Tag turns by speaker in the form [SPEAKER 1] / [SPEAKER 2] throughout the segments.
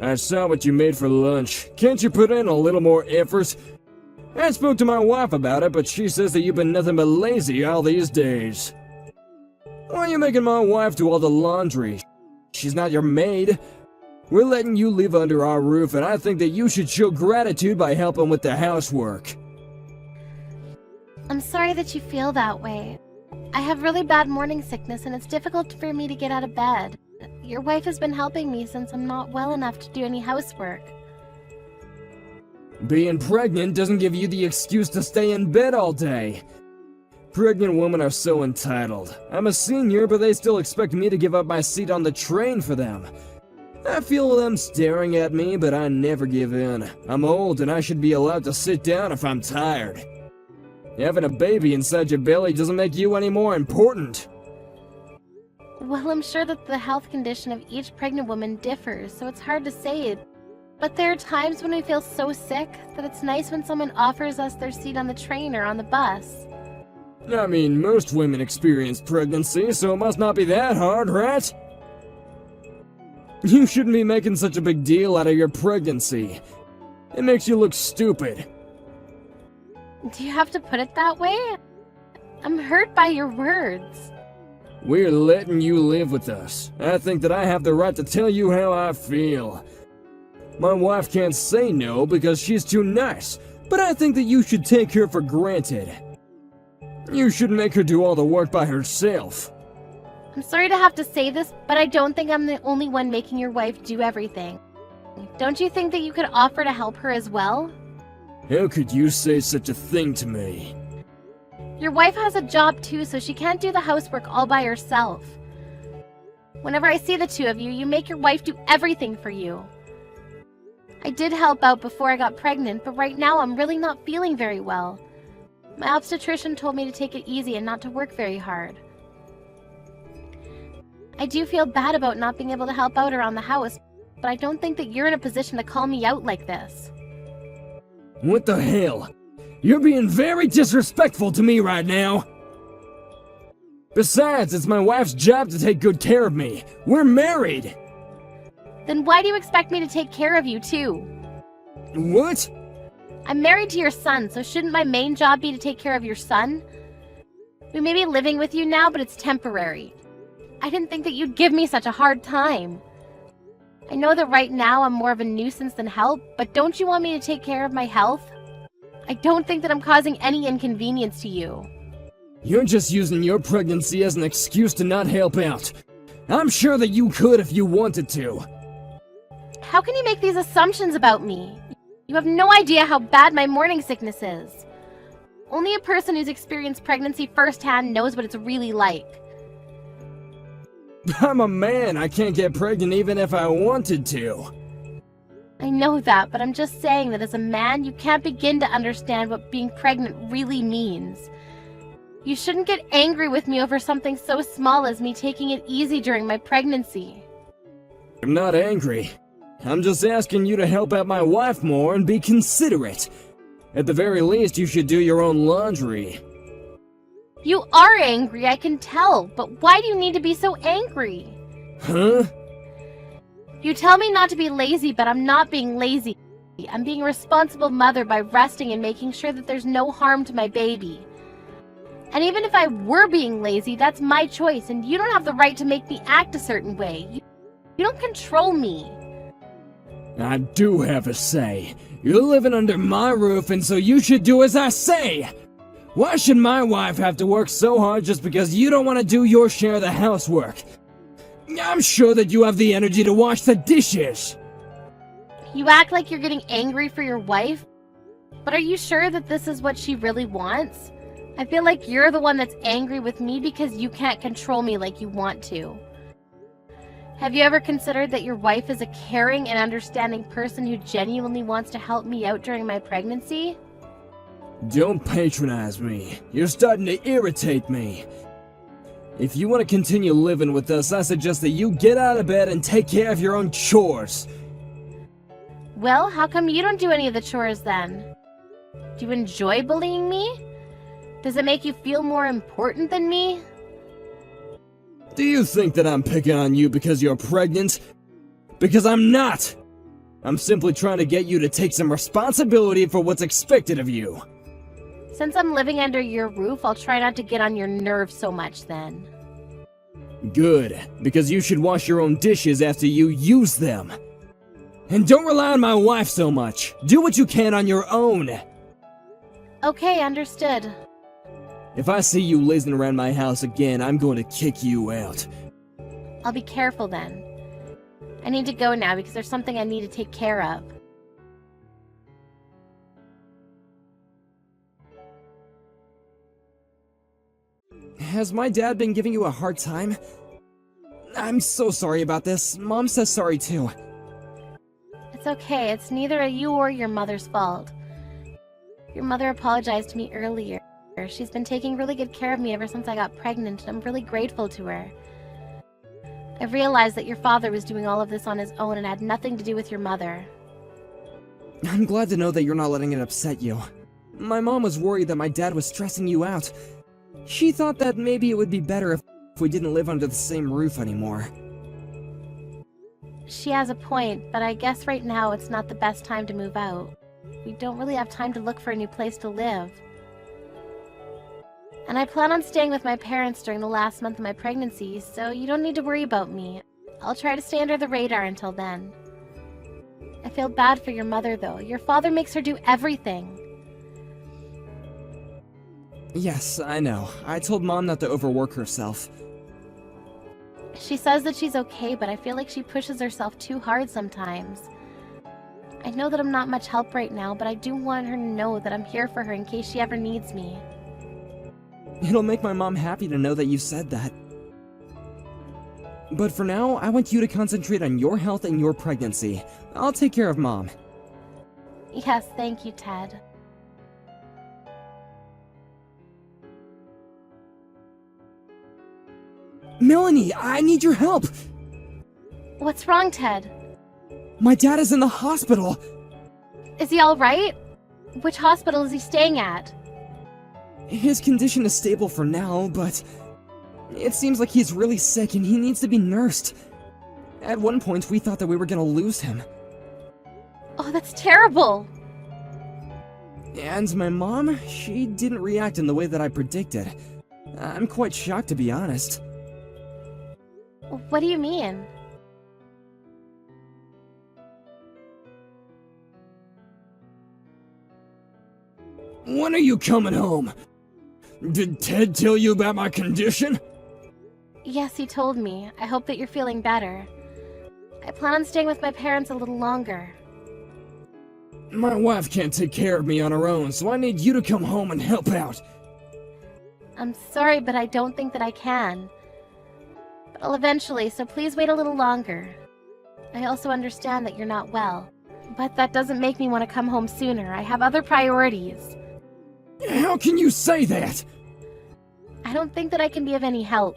[SPEAKER 1] I saw what you made for lunch. Can't you put in a little more effort? I spoke to my wife about it, but she says that you've been nothing but lazy all these days. Why are you making my wife do all the laundry? She's not your maid. We're letting you live under our roof, and I think that you should show gratitude by helping with the housework.
[SPEAKER 2] I'm sorry that you feel that way. I have really bad morning sickness, and it's difficult for me to get out of bed. Your wife has been helping me since I'm not well enough to do any housework.
[SPEAKER 1] Being pregnant doesn't give you the excuse to stay in bed all day. Pregnant women are so entitled. I'm a senior, but they still expect me to give up my seat on the train for them. I feel them staring at me, but I never give in. I'm old and I should be allowed to sit down if I'm tired. Having a baby inside your belly doesn't make you any more important.
[SPEAKER 2] Well, I'm sure that the health condition of each pregnant woman differs, so it's hard to say. But there are times when we feel so sick that it's nice when someone offers us their seat on the train or on the bus.
[SPEAKER 1] I mean, most women experience pregnancy, so it must not be that hard, right? You shouldn't be making such a big deal out of your pregnancy. It makes you look stupid.
[SPEAKER 2] Do you have to put it that way? I'm hurt by your words.
[SPEAKER 1] We're letting you live with us. I think that I have the right to tell you how I feel. My wife can't say no because she's too nice, but I think that you should take her for granted. You shouldn't make her do all the work by herself.
[SPEAKER 2] I'm sorry to have to say this, but I don't think I'm the only one making your wife do everything. Don't you think that you could offer to help her as well?
[SPEAKER 1] How could you say such a thing to me?
[SPEAKER 2] Your wife has a job too, so she can't do the housework all by herself. Whenever I see the two of you, you make your wife do everything for you. I did help out before I got pregnant, but right now I'm really not feeling very well. My obstetrician told me to take it easy and not to work very hard. I do feel bad about not being able to help out around the house, but I don't think that you're in a position to call me out like this.
[SPEAKER 1] What the hell? You're being very disrespectful to me right now. Besides, it's my wife's job to take good care of me. We're married.
[SPEAKER 2] Then why do you expect me to take care of you too?
[SPEAKER 1] What?
[SPEAKER 2] I'm married to your son, so shouldn't my main job be to take care of your son? We may be living with you now, but it's temporary. I didn't think that you'd give me such a hard time. I know that right now I'm more of a nuisance than help, but don't you want me to take care of my health? I don't think that I'm causing any inconvenience to you.
[SPEAKER 1] You're just using your pregnancy as an excuse to not help out. I'm sure that you could if you wanted to.
[SPEAKER 2] How can you make these assumptions about me? You have no idea how bad my morning sickness is. Only a person who's experienced pregnancy firsthand knows what it's really like.
[SPEAKER 1] I'm a man. I can't get pregnant even if I wanted to.
[SPEAKER 2] I know that, but I'm just saying that as a man, you can't begin to understand what being pregnant really means. You shouldn't get angry with me over something so small as me taking it easy during my pregnancy.
[SPEAKER 1] I'm not angry. I'm just asking you to help out my wife more and be considerate. At the very least, you should do your own laundry.
[SPEAKER 2] You are angry, I can tell, but why do you need to be so angry?
[SPEAKER 1] Huh?
[SPEAKER 2] You tell me not to be lazy, but I'm not being lazy. I'm being a responsible mother by resting and making sure that there's no harm to my baby. And even if I were being lazy, that's my choice, and you don't have the right to make me act a certain way. You don't control me.
[SPEAKER 1] I do have a say. You're living under my roof, and so you should do as I say. Why should my wife have to work so hard just because you don't want to do your share of the housework? I'm sure that you have the energy to wash the dishes.
[SPEAKER 2] You act like you're getting angry for your wife, but are you sure that this is what she really wants? I feel like you're the one that's angry with me because you can't control me like you want to. Have you ever considered that your wife is a caring and understanding person who genuinely wants to help me out during my pregnancy?
[SPEAKER 1] Don't patronize me. You're starting to irritate me. If you want to continue living with us, I suggest that you get out of bed and take care of your own chores.
[SPEAKER 2] Well, how come you don't do any of the chores then? Do you enjoy bullying me? Does it make you feel more important than me?
[SPEAKER 1] Do you think that I'm picking on you because you're pregnant? Because I'm not! I'm simply trying to get you to take some responsibility for what's expected of you.
[SPEAKER 2] Since I'm living under your roof, I'll try not to get on your nerves so much then.
[SPEAKER 1] Good, because you should wash your own dishes after you use them. And don't rely on my wife so much. Do what you can on your own.
[SPEAKER 2] Okay, understood.
[SPEAKER 1] If I see you lazing around my house again, I'm going to kick you out.
[SPEAKER 2] I'll be careful then. I need to go now because there's something I need to take care of.
[SPEAKER 1] Has my dad been giving you a hard time? I'm so sorry about this. Mom says sorry too.
[SPEAKER 2] It's okay. It's neither you or your mother's fault. Your mother apologized to me earlier. She's been taking really good care of me ever since I got pregnant, and I'm really grateful to her. I've realized that your father was doing all of this on his own and had nothing to do with your mother.
[SPEAKER 1] I'm glad to know that you're not letting it upset you. My mom was worried that my dad was stressing you out. She thought that maybe it would be better if we didn't live under the same roof anymore.
[SPEAKER 2] She has a point, but I guess right now it's not the best time to move out. We don't really have time to look for a new place to live. And I plan on staying with my parents during the last month of my pregnancy, so you don't need to worry about me. I'll try to stay under the radar until then. I feel bad for your mother, though. Your father makes her do everything.
[SPEAKER 1] Yes, I know. I told Mom not to overwork herself.
[SPEAKER 2] She says that she's okay, but I feel like she pushes herself too hard sometimes. I know that I'm not much help right now, but I do want her to know that I'm here for her in case she ever needs me.
[SPEAKER 1] It'll make my mom happy to know that you said that. But for now, I want you to concentrate on your health and your pregnancy. I'll take care of Mom.
[SPEAKER 2] Yes, thank you, Ted.
[SPEAKER 1] Melanie, I need your help!
[SPEAKER 2] What's wrong, Ted?
[SPEAKER 1] My dad is in the hospital!
[SPEAKER 2] Is he alright? Which hospital is he staying at?
[SPEAKER 1] His condition is stable for now, but it seems like he's really sick and he needs to be nursed. At one point, we thought that we were gonna lose him.
[SPEAKER 2] Oh, that's terrible!
[SPEAKER 1] And my mom, she didn't react in the way that I predicted. I'm quite shocked, to be honest.
[SPEAKER 2] What do you mean?
[SPEAKER 1] When are you coming home? Did Ted tell you about my condition?
[SPEAKER 2] Yes, he told me. I hope that you're feeling better. I plan on staying with my parents a little longer.
[SPEAKER 1] My wife can't take care of me on her own, so I need you to come home and help out.
[SPEAKER 2] I'm sorry, but I don't think that I can. But I'll eventually, so please wait a little longer. I also understand that you're not well, but that doesn't make me want to come home sooner. I have other priorities.
[SPEAKER 1] How can you say that?
[SPEAKER 2] I don't think that I can be of any help.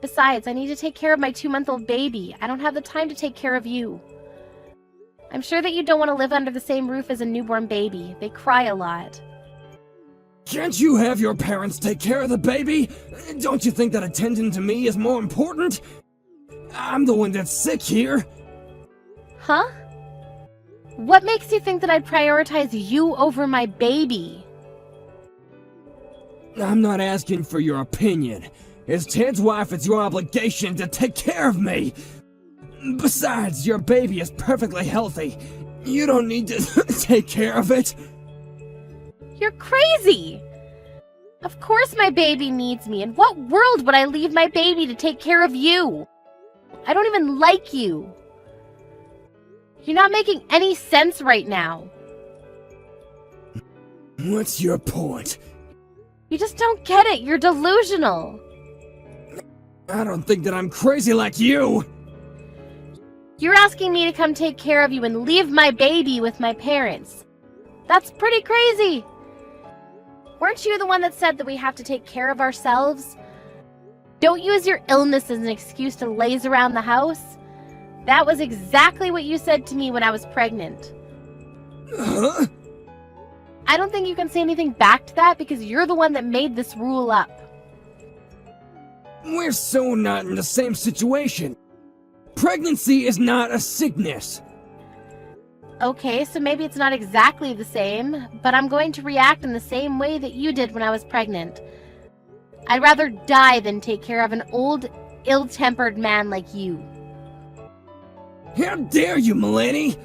[SPEAKER 2] Besides, I need to take care of my 2-month-old baby. I don't have the time to take care of you. I'm sure that you don't want to live under the same roof as a newborn baby. They cry a lot.
[SPEAKER 1] Can't you have your parents take care of the baby? Don't you think that attending to me is more important? I'm the one that's sick here.
[SPEAKER 2] Huh? What makes you think that I'd prioritize you over my baby?
[SPEAKER 1] I'm not asking for your opinion. As Ted's wife, it's your obligation to take care of me. Besides, your baby is perfectly healthy. You don't need to take care of it.
[SPEAKER 2] You're crazy! Of course my baby needs me. In what world would I leave my baby to take care of you? I don't even like you. You're not making any sense right now.
[SPEAKER 1] What's your point?
[SPEAKER 2] You just don't get it. You're delusional.
[SPEAKER 1] I don't think that I'm crazy like you.
[SPEAKER 2] You're asking me to come take care of you and leave my baby with my parents. That's pretty crazy. Weren't you the one that said that we have to take care of ourselves? Don't use your illness as an excuse to laze around the house. That was exactly what you said to me when I was pregnant.
[SPEAKER 1] Huh?
[SPEAKER 2] I don't think you can say anything back to that because you're the one that made this rule up.
[SPEAKER 1] We're so not in the same situation. Pregnancy is not a sickness.
[SPEAKER 2] Okay, so maybe it's not exactly the same, but I'm going to react in the same way that you did when I was pregnant. I'd rather die than take care of an old, ill-tempered man like you.
[SPEAKER 1] How dare you, Milady!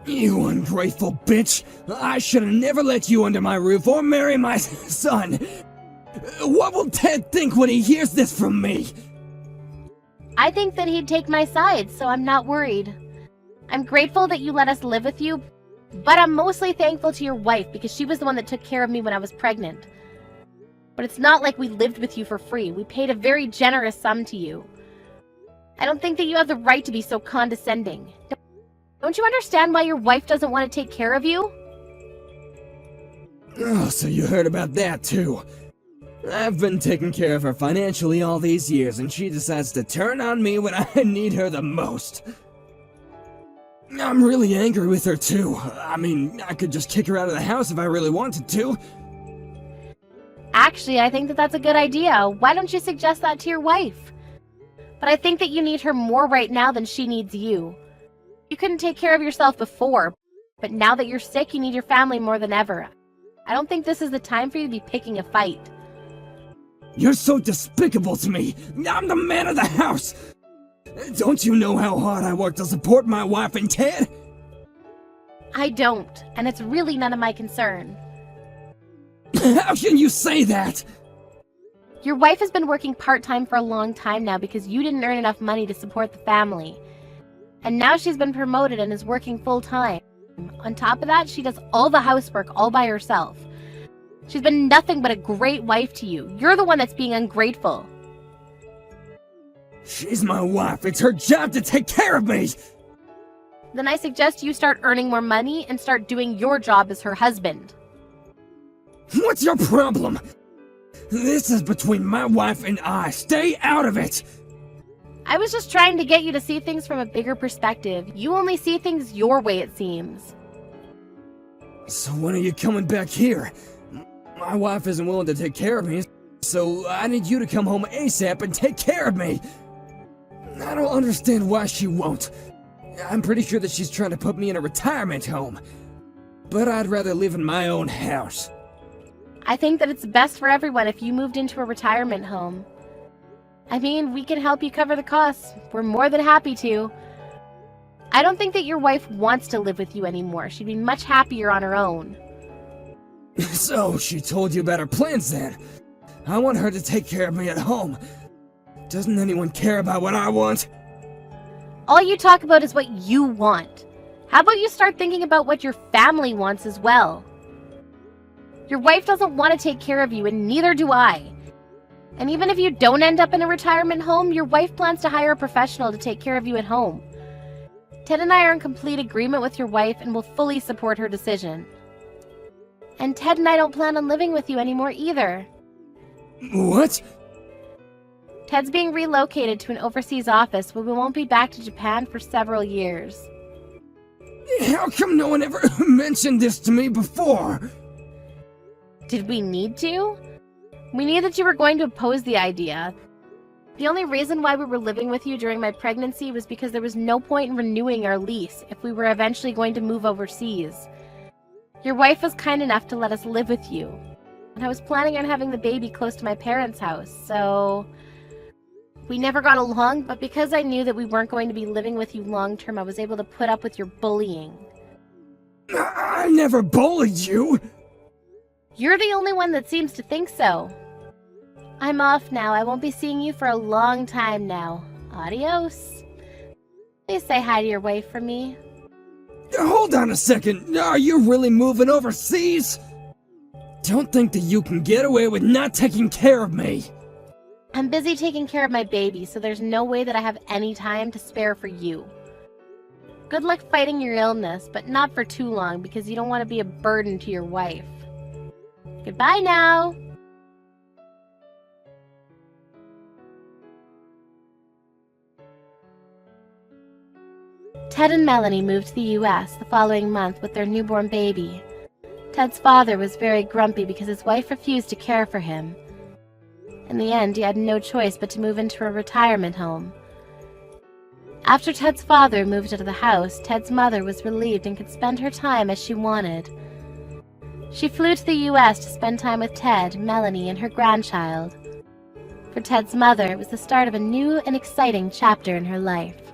[SPEAKER 1] You ungrateful bitch! I should have never let you under my roof or marry my son! What will Ted think when he hears this from me?
[SPEAKER 2] I think that he'd take my side, so I'm not worried. I'm grateful that you let us live with you, but I'm mostly thankful to your wife because she was the one that took care of me when I was pregnant. But it's not like we lived with you for free. We paid a very generous sum to you. I don't think that you have the right to be so condescending. Don't you understand why your wife doesn't want to take care of you?
[SPEAKER 1] Oh, so you heard about that too. I've been taking care of her financially all these years, and she decides to turn on me when I need her the most. I'm really angry with her too. I mean, I could just kick her out of the house if I really wanted to.
[SPEAKER 2] Actually, I think that that's a good idea. Why don't you suggest that to your wife? But I think that you need her more right now than she needs you. You couldn't take care of yourself before, but now that you're sick, you need your family more than ever. I don't think this is the time for you to be picking a fight.
[SPEAKER 1] You're so despicable to me! I'm the man of the house! Don't you know how hard I work to support my wife and Ted?
[SPEAKER 2] I don't, and it's really none of my concern.
[SPEAKER 1] How can you say that?
[SPEAKER 2] Your wife has been working part-time for a long time now because you didn't earn enough money to support the family. And now she's been promoted and is working full-time. On top of that, she does all the housework all by herself. She's been nothing but a great wife to you. You're the one that's being ungrateful.
[SPEAKER 1] She's my wife. It's her job to take care of me.
[SPEAKER 2] Then I suggest you start earning more money and start doing your job as her husband.
[SPEAKER 1] What's your problem? This is between my wife and I. Stay out of it!
[SPEAKER 2] I was just trying to get you to see things from a bigger perspective. You only see things your way, it seems.
[SPEAKER 1] So when are you coming back here? My wife isn't willing to take care of me, so I need you to come home ASAP and take care of me. I don't understand why she won't. I'm pretty sure that she's trying to put me in a retirement home. But I'd rather live in my own house.
[SPEAKER 2] I think that it's best for everyone if you moved into a retirement home. I mean, we can help you cover the costs. We're more than happy to. I don't think that your wife wants to live with you anymore. She'd be much happier on her own.
[SPEAKER 1] So, she told you about her plans then. I want her to take care of me at home. Doesn't anyone care about what I want?
[SPEAKER 2] All you talk about is what you want. How about you start thinking about what your family wants as well? Your wife doesn't want to take care of you, and neither do I. And even if you don't end up in a retirement home, your wife plans to hire a professional to take care of you at home. Ted and I are in complete agreement with your wife and will fully support her decision. And Ted and I don't plan on living with you anymore either.
[SPEAKER 1] What?
[SPEAKER 2] Ted's being relocated to an overseas office where we won't be back to Japan for several years.
[SPEAKER 1] How come no one ever mentioned this to me before?
[SPEAKER 2] Did we need to? We knew that you were going to oppose the idea. The only reason why we were living with you during my pregnancy was because there was no point in renewing our lease if we were eventually going to move overseas. Your wife was kind enough to let us live with you, and I was planning on having the baby close to my parents' house, so we never got along, but because I knew that we weren't going to be living with you long term, I was able to put up with your bullying.
[SPEAKER 1] I never bullied you!
[SPEAKER 2] You're the only one that seems to think so. I'm off now. I won't be seeing you for a long time now. Adios. Please say hi to your wife for me.
[SPEAKER 1] Hold on a second. Are you really moving overseas? Don't think that you can get away with not taking care of me.
[SPEAKER 2] I'm busy taking care of my baby, so there's no way that I have any time to spare for you. Good luck fighting your illness, but not for too long because you don't want to be a burden to your wife. Goodbye now! Ted and Melanie moved to the US the following month with their newborn baby. Ted's father was very grumpy because his wife refused to care for him. In the end, he had no choice but to move into a retirement home. After Ted's father moved out of the house, Ted's mother was relieved and could spend her time as she wanted. She flew to the US to spend time with Ted, Melanie, and her grandchild. For Ted's mother, it was the start of a new and exciting chapter in her life.